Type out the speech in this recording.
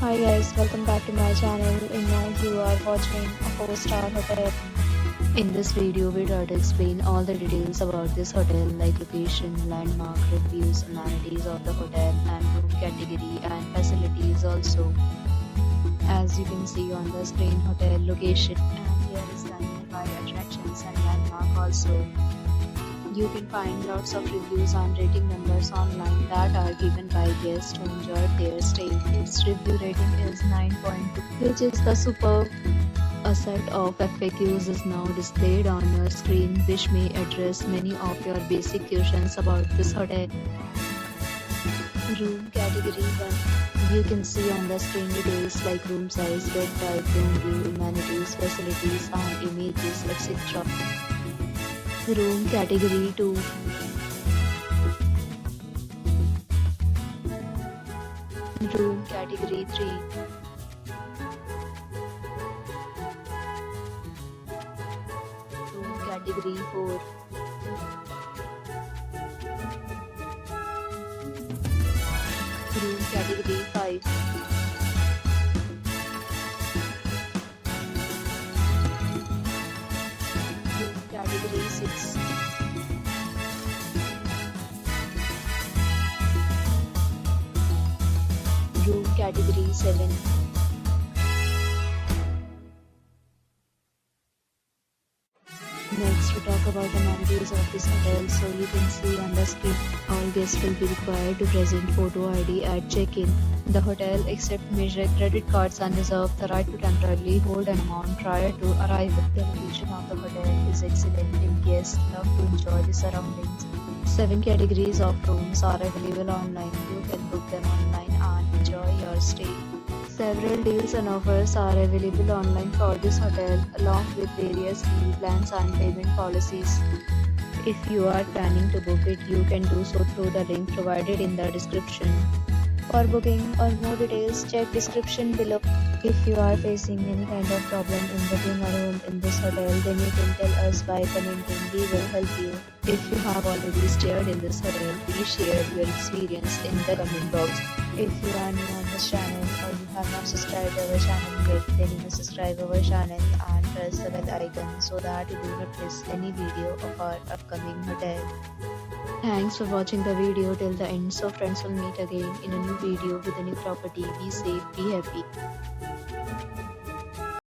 Hi guys, welcome back to my channel. And now you are watching a 4-star hotel. In this video, we try to explain all the details about this hotel like location, landmark, reviews, amenities of the hotel and room category and facilities also. As you can see on the screen, hotel location, and here is the nearby attractions and landmark also. You can find lots of reviews and rating numbers online that are given by guests who enjoyed their stay. Its review rating is 9.2, which is the superb. A set of FAQs is now displayed on your screen, which may address many of your basic questions about this hotel. Room category 1. You can see on the screen details like room size, bed type, room view, amenities, facilities, and images, etc. Room category 2. Room category 3. Room category 4. Room category 5. Room category 6. Room category 7. Next, we talk about amenities of this hotel. So you can see on the screen, all guests will be required to present photo ID at check-in. The hotel accepts major credit cards and reserves the right to temporarily hold an amount prior to arrival. The location of the hotel is excellent and guests love to enjoy the surroundings. 7 categories of rooms are available online. You can book them online and enjoy your stay. Several deals and offers are available online for this hotel, along with various meal plans and payment policies. If you are planning to book it, you can do so through the link provided in the description. For booking or more details, check description below. If you are facing any kind of problem in booking a room in this hotel, then you can tell us by commenting. We will help you. If you have already stayed in this hotel, please share your experience in the comment box. If you are new on this channel or you have not subscribed our channel yet, then you must subscribe our channel and press the bell icon so that you do not miss any video of our upcoming hotel. Thanks for watching the video till the end. So friends, will meet again in a new video with a new property. Be safe, be happy.